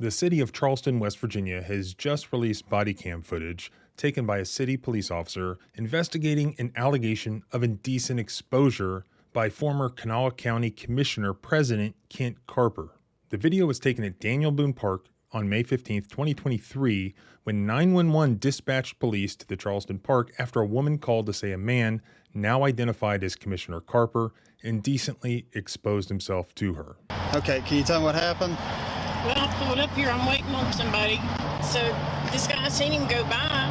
The city of Charleston, West Virginia has just released body cam footage taken by a city police officer investigating an allegation of indecent exposure by former Kanawha County Commissioner President Kent Carper. The video was taken at Daniel Boone Park on May 15, 2023, when 911 dispatched police to the Charleston Park after a woman called to say a man, now identified as Commissioner Carper, indecently exposed himself to her. Okay, can you tell me what happened? Well, I pulled up here, I'm waiting on somebody. So this guy, I seen him go by,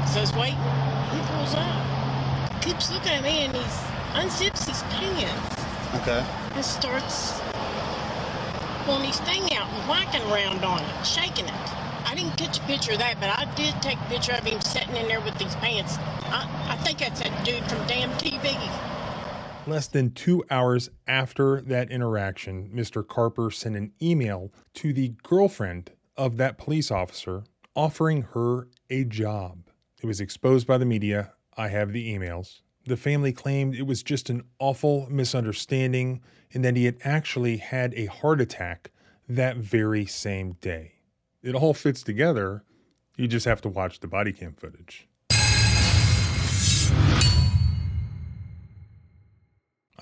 so I was waiting. He pulls up, keeps looking at me, and he unzips his pants. Okay. And starts pulling his thing out and whacking around on it, shaking it. I didn't catch a picture of that, but I did take a picture of him sitting in there with these pants. I think that's that dude from damn TV. Less than 2 hours after that interaction, Mr. Carper sent an email to the girlfriend of that police officer offering her a job. It was exposed by the media. I have the emails. The family claimed it was just an awful misunderstanding and that he had actually had a heart attack that very same day. It all fits together. You just have to watch the body cam footage.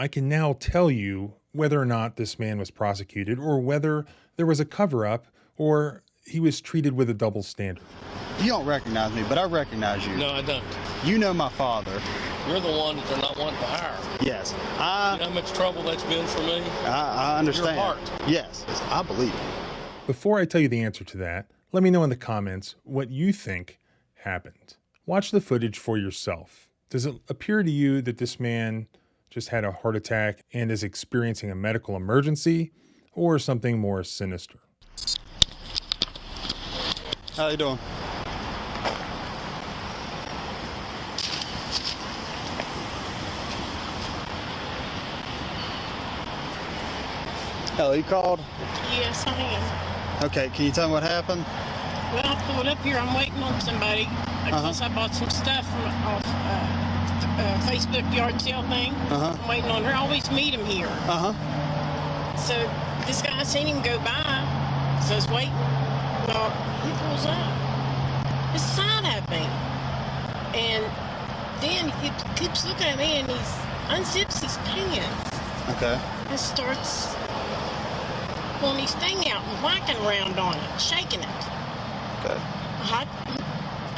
I can now tell you whether or not this man was prosecuted or whether there was a cover-up or he was treated with a double standard. You don't recognize me, but I recognize you. No, I don't. You know my father. You're the one that they're not wanting to hire. Yes. You know how much trouble that's been for me? I understand. Your heart. Yes, I believe it. Before I tell you the answer to that, let me know in the comments what you think happened. Watch the footage for yourself. Does it appear to you that this man just had a heart attack and is experiencing a medical emergency, or something more sinister? How you doing? Hello, you called? Yes, I am. Okay, can you tell me what happened? Well, I pulled up here, I'm waiting on somebody. Because I bought some stuff from off Facebook yard sale thing. I'm waiting on her. I always meet him here. So this guy, I seen him go by, so I was waiting. Well, he pulls up, his side at me, and then he keeps looking at me, and he unzips his pants. Okay. And starts pulling his thing out and whacking around on it, shaking it. Okay.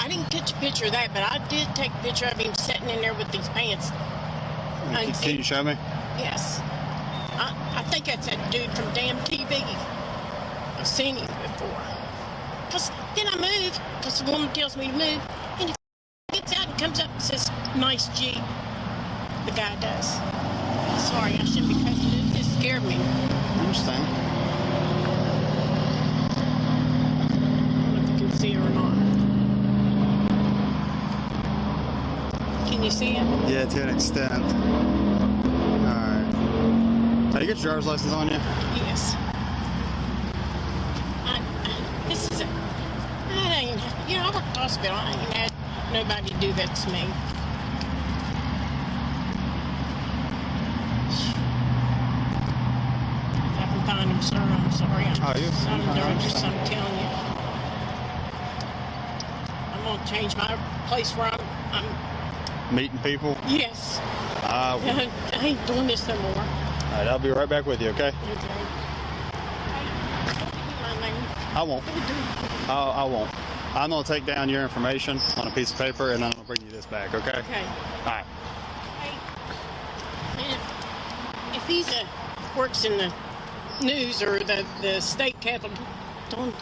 I didn't catch a picture of that, but I did take a picture of him sitting in there with these pants. Can you show me? Yes. I think that's that dude from damn TV. I've seen him before. Because then I move, because the woman tells me to move, and he gets out and comes up and says, "Nice G." The guy does. Sorry, I shouldn't be cussing. It just scared me. I understand. I don't know if you can see her or not. Can you see him? Yeah, to an extent. Alright. You got your driver's license on you? Yes. This is I work at the hospital. I ain't had nobody do that to me. If I can find him, sir, I'm sorry. I'm telling you. I'm going to change my place where I'm Meeting people? yes. Alright, I ain't doing this no more. I'll be right back with you, okay? Okay. My name. I won't. I won't. I'm going to take down your information on a piece of paper, and I'm going to bring you this back, okay? Okay. Alright. Hey, if he's works in the news or the state capitol, don't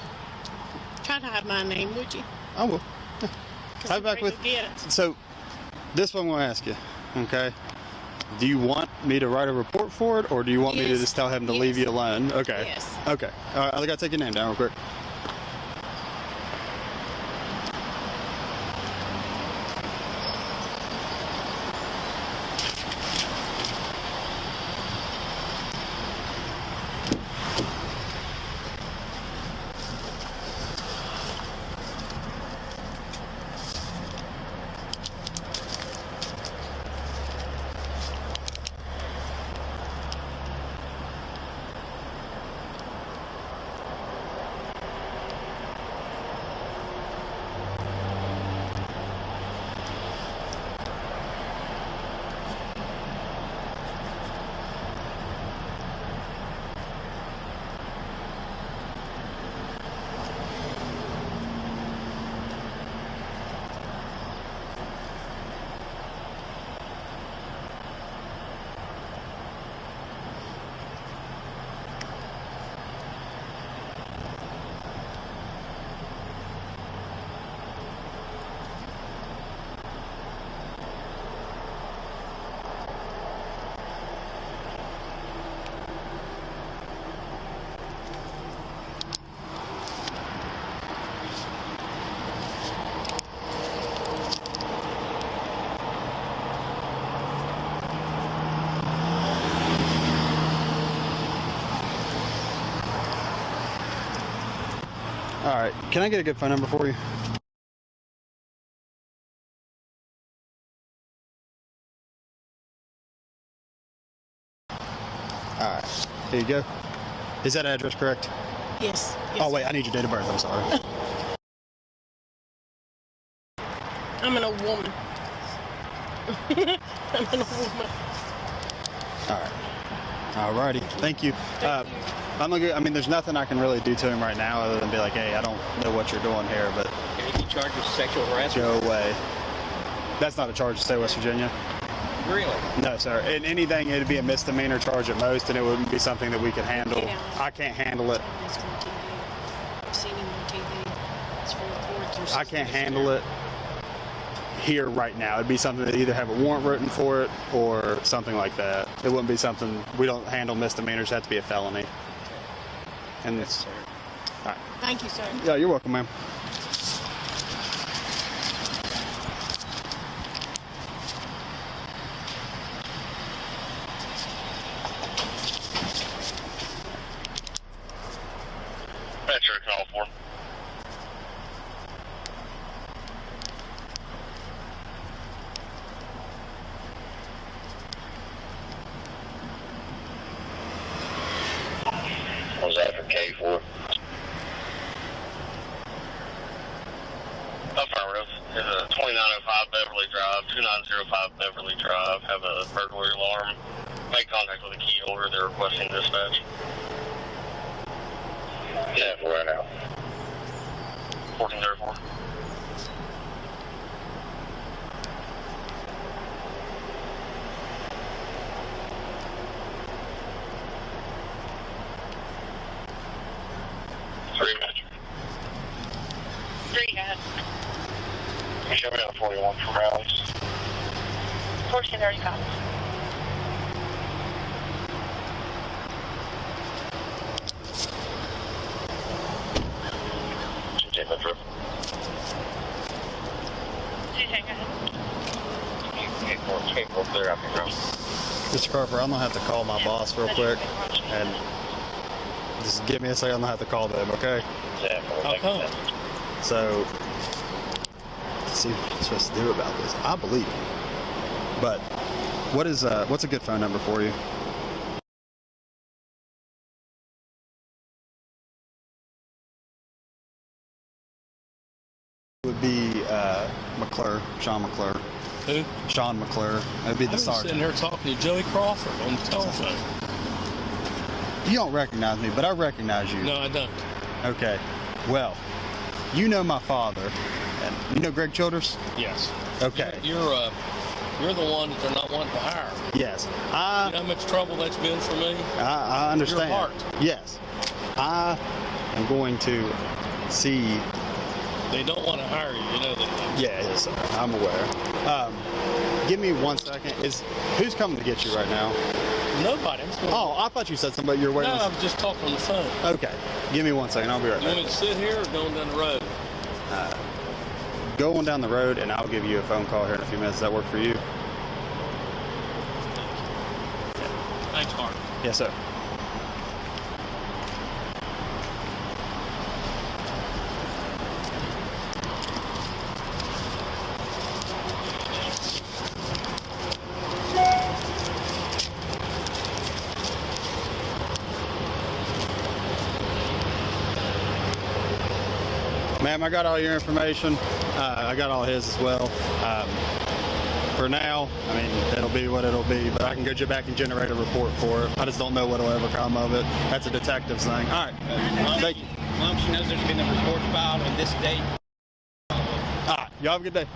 try to hide my name, would you? I will. I'll be back with. Get it. So, this one I'm going to ask you, okay? Do you want me to write a report for it, or do you want me to just tell him to leave you alone? Okay. Yes. Okay. All right, I got to take your name down real quick. All right. Can I get a good phone number for you? All right. Here you go. Is that address correct? Yes. Oh, wait. I need your date of birth. I'm sorry. I'm an old woman. I'm an old woman. All right. All righty. Thank you. I'm gonna. I mean, there's nothing I can really do to him right now other than be like, hey, I don't know what you're doing here, but. Can he be charged with sexual harassment? Go away. That's not a charge to state of West Virginia. Really? No, sir. In anything, it'd be a misdemeanor charge at most, and it wouldn't be something that we could handle. Yeah. I can't handle it. It's on TV. I've seen him on TV. It's for reports or I can't handle it here right now. It'd be something that either have a warrant written for it or something like that. It wouldn't be something, we don't handle misdemeanors. It has to be a felony. And it's, all right. Thank you, sir. Yeah, you're welcome, ma'am. That's your call for. What was that for K4? Affirmative. It's a 2905 Beverly Drive, 2905 Beverly Drive. Have a burglary alarm. Make contact with a key holder. They're requesting dispatch. Yeah, for right now. 1434. Three minutes. 3 head. You show me on 41 from Rallies. 1435. Take that trip. K4 clear out the room. Mr. Carper, I'm gonna have to call my boss real quick, and just give me a second. I'm gonna have to call them, okay? Yeah, How come? So, let's see what I'm supposed to do about this. I believe him, but what's a good phone number for you? Would be McClure, Sean McClure. Who? Sean McClure. That'd be I the was sitting sergeant. here talking to Joey Crawford on the telephone. You don't recognize me, but I recognize you. No, I don't. Okay. Well, you know my father, and you know Greg Childers? Yes. Okay. You're the one that they're not wanting to hire. Yes. You know how much trouble that's been for me? I understand. Your heart. Yes. I am going to see. They don't want to hire you. You know that. Yeah, yes, sir. I'm aware. Give me 1 second. Who's coming to get you right now? Nobody. Oh, I thought you said somebody you're waiting. No, I was just talking on the phone. Okay. Give me 1 second. I'll be right You want back. me to sit here or going down the road? Go on down the road, and I'll give you a phone call here in a few minutes. Does that work for you? Thanks, Mark. Yes, sir. Ma'am, I got all your information. I got all his as well. For now, I mean, it'll be what it'll be, but I can go back and generate a report for it. I just don't know what'll ever come of it. That's a detective's thing. All right. Thank you. As long as she knows there's been a report filed on this date. All right. Y'all have a good day.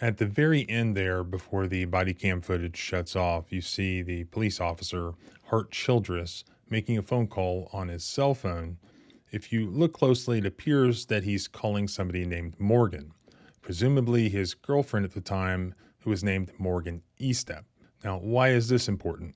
At the very end there, before the body cam footage shuts off, you see the police officer, Hart Childress, making a phone call on his cell phone. If you look closely, it appears that he's calling somebody named Morgan, presumably his girlfriend at the time, who was named Morgan Estep. Now, why is this important?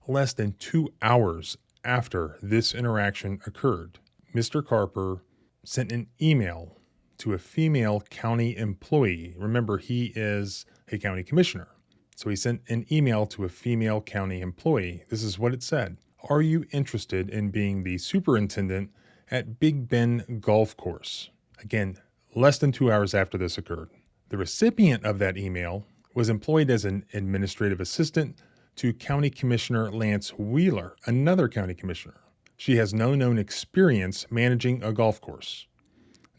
Less than 2 hours after this interaction occurred, Mr. Carper sent an email to a female county employee. Remember, he is a county commissioner. So he sent an email to a female county employee. This is what it said. Are you interested in being the superintendent at Big Bend Golf Course? Again, less than 2 hours after this occurred. The recipient of that email was employed as an administrative assistant to County Commissioner Lance Wheeler, another county commissioner. She has no known experience managing a golf course,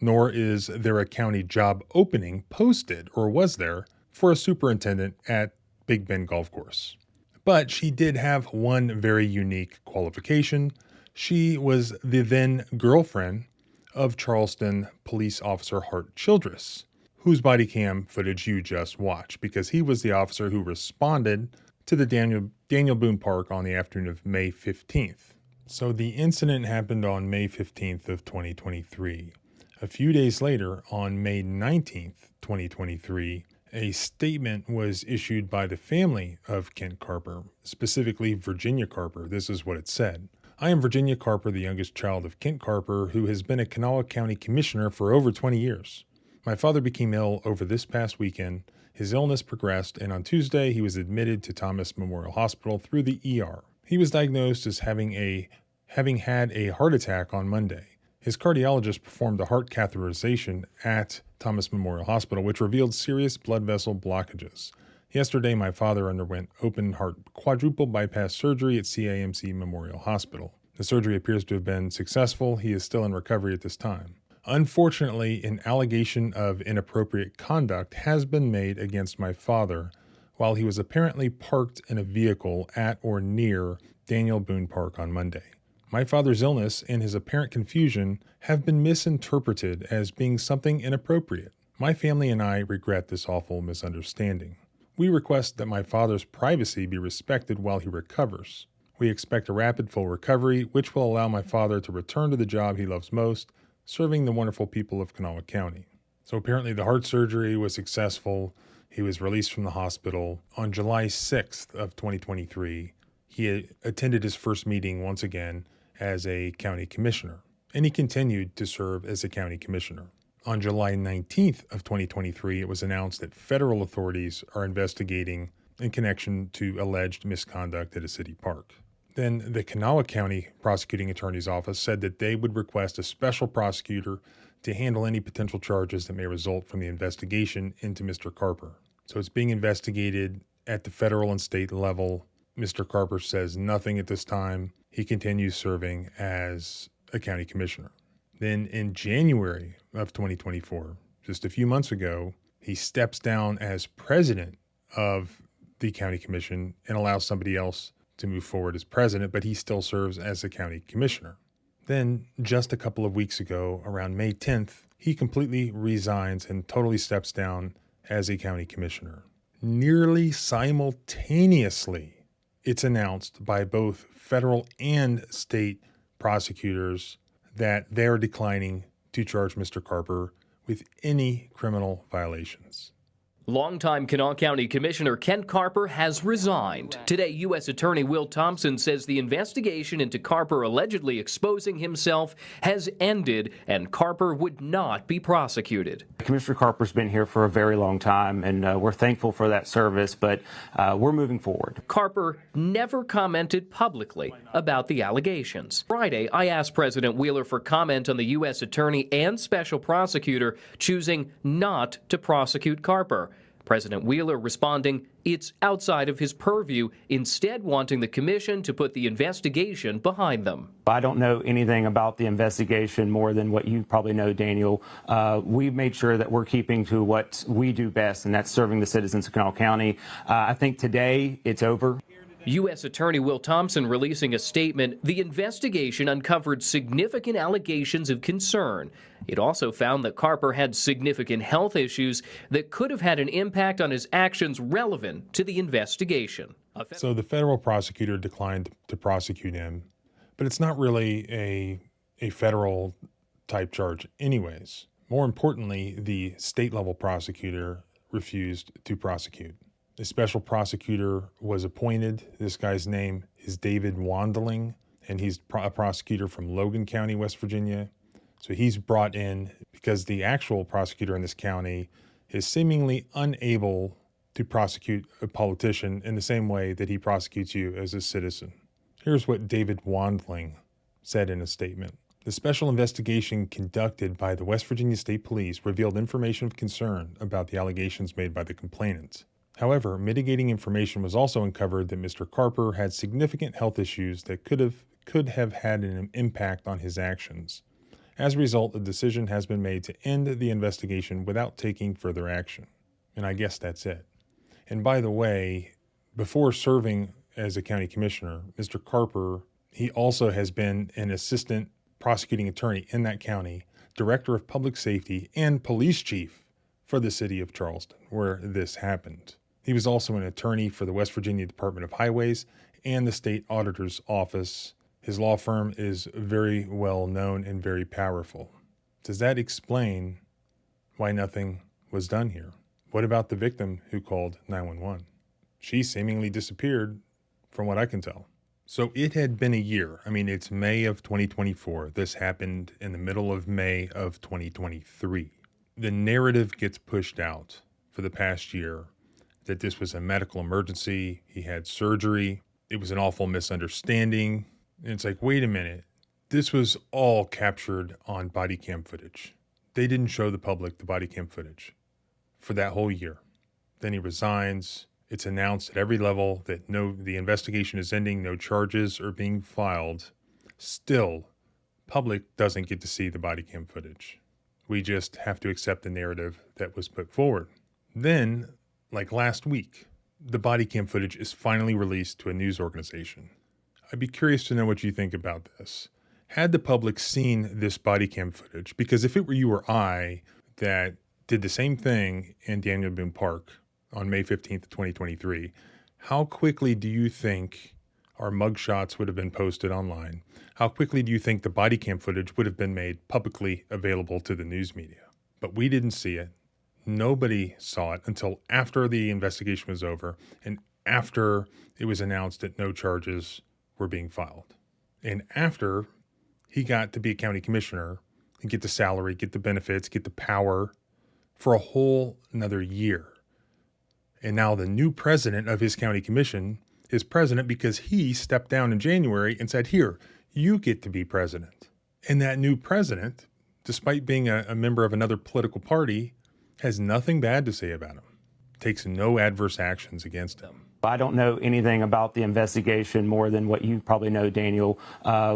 nor is there a county job opening posted, or was there, for a superintendent at Big Bend Golf Course. But she did have one very unique qualification. She was the then girlfriend of Charleston police officer Hart Childress, whose body cam footage you just watched, because he was the officer who responded to the Daniel Boone Park on the afternoon of May 15th. So the incident happened on May 15th of 2023. A few days later, on May 19th, 2023, a statement was issued by the family of Kent Carper, specifically Virginia Carper. This is what it said. I am Virginia Carper, the youngest child of Kent Carper, who has been a Kanawha County Commissioner for over 20 years. My father became ill over this past weekend. His illness progressed, and on Tuesday, he was admitted to Thomas Memorial Hospital through the ER. He was diagnosed as having had a heart attack on Monday. His cardiologist performed a heart catheterization at Thomas Memorial Hospital, which revealed serious blood vessel blockages. Yesterday, my father underwent open heart quadruple bypass surgery at CAMC Memorial Hospital. The surgery appears to have been successful. He is still in recovery at this time. Unfortunately, an allegation of inappropriate conduct has been made against my father while he was apparently parked in a vehicle at or near Daniel Boone Park on Monday. My father's illness and his apparent confusion have been misinterpreted as being something inappropriate. My family and I regret this awful misunderstanding. We request that my father's privacy be respected while he recovers. We expect a rapid full recovery, which will allow my father to return to the job he loves most, serving the wonderful people of Kanawha County. So apparently the heart surgery was successful. He was released from the hospital. On July 6th of 2023, he attended his first meeting once again as a county commissioner, and he continued to serve as a county commissioner. On July 19th of 2023, it was announced that federal authorities are investigating in connection to alleged misconduct at a city park. Then the Kanawha County Prosecuting Attorney's Office said that they would request a special prosecutor to handle any potential charges that may result from the investigation into Mr. Carper. So it's being investigated at the federal and state level. Mr. Carper says nothing at this time. He continues serving as a county commissioner. Then in January of 2024, just a few months ago, he steps down as president of the county commission and allows somebody else to move forward as president, but he still serves as a county commissioner. Then just a couple of weeks ago, around May 10th, he completely resigns and totally steps down as a county commissioner. Nearly simultaneously, it's announced by both federal and state prosecutors that they're declining to charge Mr. Carper with any criminal violations. Longtime Kanawha County Commissioner Kent Carper has resigned. Today, U.S. Attorney Will Thompson says the investigation into Carper allegedly exposing himself has ended and Carper would not be prosecuted. Commissioner Carper's been here for a very long time, and we're thankful for that service, but we're moving forward. Carper never commented publicly about the allegations. Friday, I asked President Wheeler for comment on the U.S. Attorney and Special Prosecutor choosing not to prosecute Carper. President Wheeler responding, it's outside of his purview, instead wanting the commission to put the investigation behind them. I don't know anything about the investigation more than what you probably know, Daniel. We've made sure that we're keeping to what we do best, and that's serving the citizens of Kanawha County. I think today it's over. U.S. Attorney Will Thompson releasing a statement. The investigation uncovered significant allegations of concern. It also found that Carper had significant health issues that could have had an impact on his actions relevant to the investigation. So the federal prosecutor declined to prosecute him, but it's not really a federal type charge anyways. More importantly, the state level prosecutor refused to prosecute. A special prosecutor was appointed. This guy's name is David Wandling, and he's a prosecutor from Logan County, West Virginia. So he's brought in because the actual prosecutor in this county is seemingly unable to prosecute a politician in the same way that he prosecutes you as a citizen. Here's what David Wandling said in a statement. The special investigation conducted by the West Virginia State Police revealed information of concern about the allegations made by the complainant. However, mitigating information was also uncovered that Mr. Carper had significant health issues that could have had an impact on his actions. As a result, a decision has been made to end the investigation without taking further action. And I guess that's it. And by the way, before serving as a county commissioner, Mr. Carper, he also has been an assistant prosecuting attorney in that county, director of public safety, and police chief for the city of Charleston, where this happened. He was also an attorney for the West Virginia Department of Highways and the state auditor's office. His law firm is very well known and very powerful. Does that explain why nothing was done here? What about the victim who called 911? She seemingly disappeared from what I can tell. So it had been a year. I mean, it's May of 2024. This happened in the middle of May of 2023. The narrative gets pushed out for the past year that this was a medical emergency. He had surgery. It was an awful misunderstanding. And it's like, wait a minute. This was all captured on body cam footage. They didn't show the public the body cam footage for that whole year. Then he resigns. It's announced at every level that the investigation is ending, no charges are being filed. Still, public doesn't get to see the body cam footage. We just have to accept the narrative that was put forward. Then, like last week, the body cam footage is finally released to a news organization. I'd be curious to know what you think about this. Had the public seen this body cam footage, because if it were you or I that did the same thing in Daniel Boone Park on May 15th, 2023, how quickly do you think our mugshots would have been posted online? How quickly do you think the body cam footage would have been made publicly available to the news media? But we didn't see it. Nobody saw it until after the investigation was over and after it was announced that no charges were being filed. And after he got to be a county commissioner and get the salary, get the benefits, get the power for a whole another year. And now the new president of his county commission is president because he stepped down in January and said, here, you get to be president. And that new president, despite being a member of another political party, has nothing bad to say about him, takes no adverse actions against him. I don't know anything about the investigation more than what you probably know, Daniel.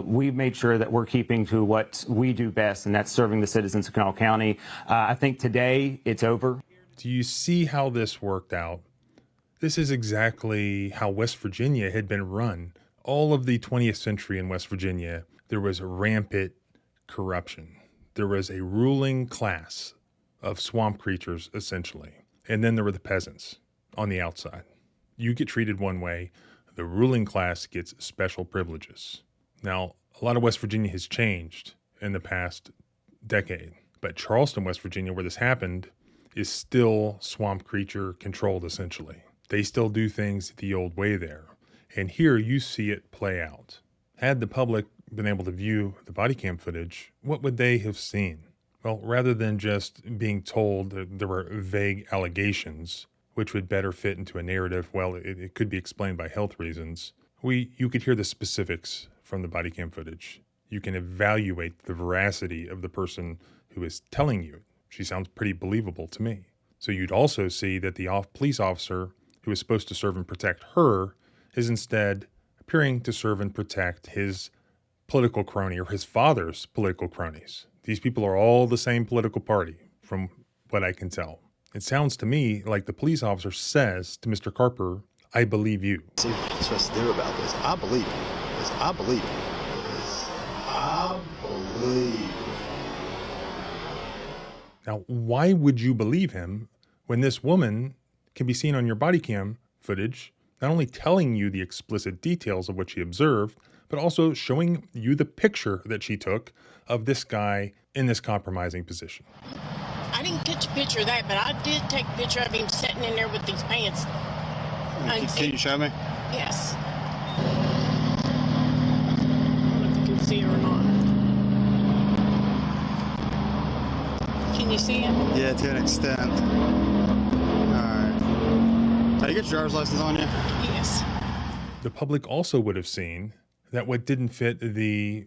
We've made sure that we're keeping to what we do best, and that's serving the citizens of Kanawha County. I think today it's over. Do you see how this worked out? This is exactly how West Virginia had been run. All of the 20th century in West Virginia, there was rampant corruption. There was a ruling class of swamp creatures, essentially. And then there were the peasants on the outside. You get treated one way, the ruling class gets special privileges. Now, a lot of West Virginia has changed in the past decade, but Charleston, West Virginia, where this happened, is still swamp creature controlled, essentially. They still do things the old way there. And here you see it play out. Had the public been able to view the body cam footage, what would they have seen? Well, rather than just being told that there were vague allegations, which would better fit into a narrative, well, it could be explained by health reasons, you could hear the specifics from the body cam footage. You can evaluate the veracity of the person who is telling you. She sounds pretty believable to me. So you'd also see that the police officer who is supposed to serve and protect her is instead appearing to serve and protect his political crony or his father's political cronies. These people are all the same political party, from what I can tell. It sounds to me like the police officer says to Mr. Carper, I believe you. See what I'm supposed to do about this. I believe him. Yes, I believe him. Yes, I believe him. Now, why would you believe him when this woman can be seen on your body cam footage, not only telling you the explicit details of what she observed, but also showing you the picture that she took of this guy in this compromising position? I didn't catch a picture of that, but I did take a picture of him sitting in there with these pants. Can you show me? Yes. I don't know if you can see it or not. Can you see it? Yeah, to an extent. Alright. Now, you got your driver's license on you? Yes. The public also would have seen that what didn't fit the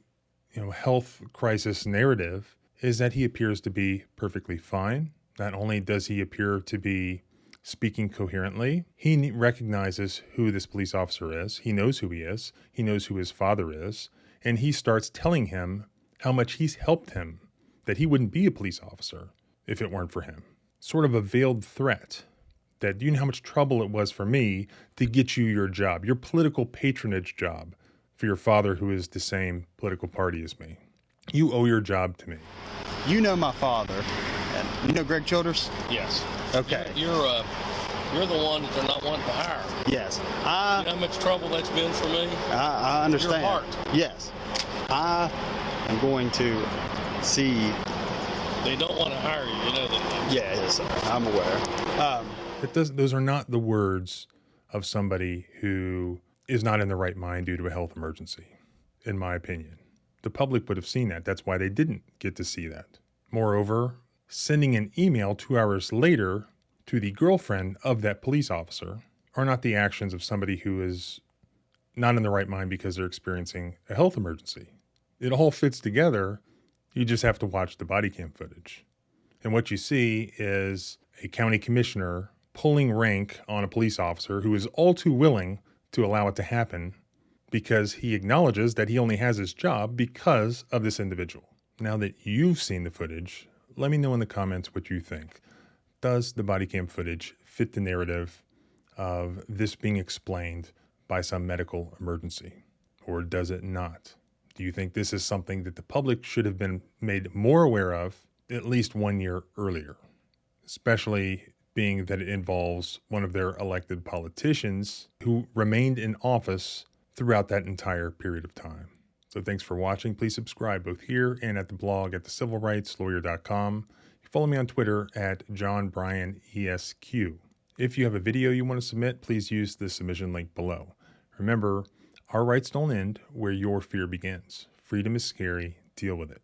health crisis narrative is that he appears to be perfectly fine. Not only does he appear to be speaking coherently, he recognizes who this police officer is. He knows who he is. He knows who his father is. And he starts telling him how much he's helped him, that he wouldn't be a police officer if it weren't for him. Sort of a veiled threat that, you know how much trouble it was for me to get you your job, your political patronage job, for your father who is the same political party as me. You owe your job to me. You know my father. And you know Greg Childers? Yes. Okay. You're the one that they're not wanting to hire. Yes. You know how much trouble that's been for me? I understand. Your heart. Yes. I am going to see. They don't want to hire you, you know that. Yeah, yes, sir. I'm aware. Those are not the words of somebody who is not in the right mind due to a health emergency, in my opinion. The public would have seen that. That's why they didn't get to see that. Moreover, sending an email 2 hours later to the girlfriend of that police officer are not the actions of somebody who is not in the right mind because they're experiencing a health emergency. It all fits together. You just have to watch the body cam footage. And what you see is a county commissioner pulling rank on a police officer who is all too willing to allow it to happen because he acknowledges that he only has his job because of this individual. Now that you've seen the footage, let me know in the comments what you think. Does the body cam footage fit the narrative of this being explained by some medical emergency, or does it not? Do you think this is something that the public should have been made more aware of at least 1 year earlier, especially being that it involves one of their elected politicians who remained in office throughout that entire period of time? So thanks for watching. Please subscribe both here and at the blog at thecivilrightslawyer.com. Follow me on Twitter at JohnBryanESQ. If you have a video you want to submit, please use the submission link below. Remember, our rights don't end where your fear begins. Freedom is scary. Deal with it.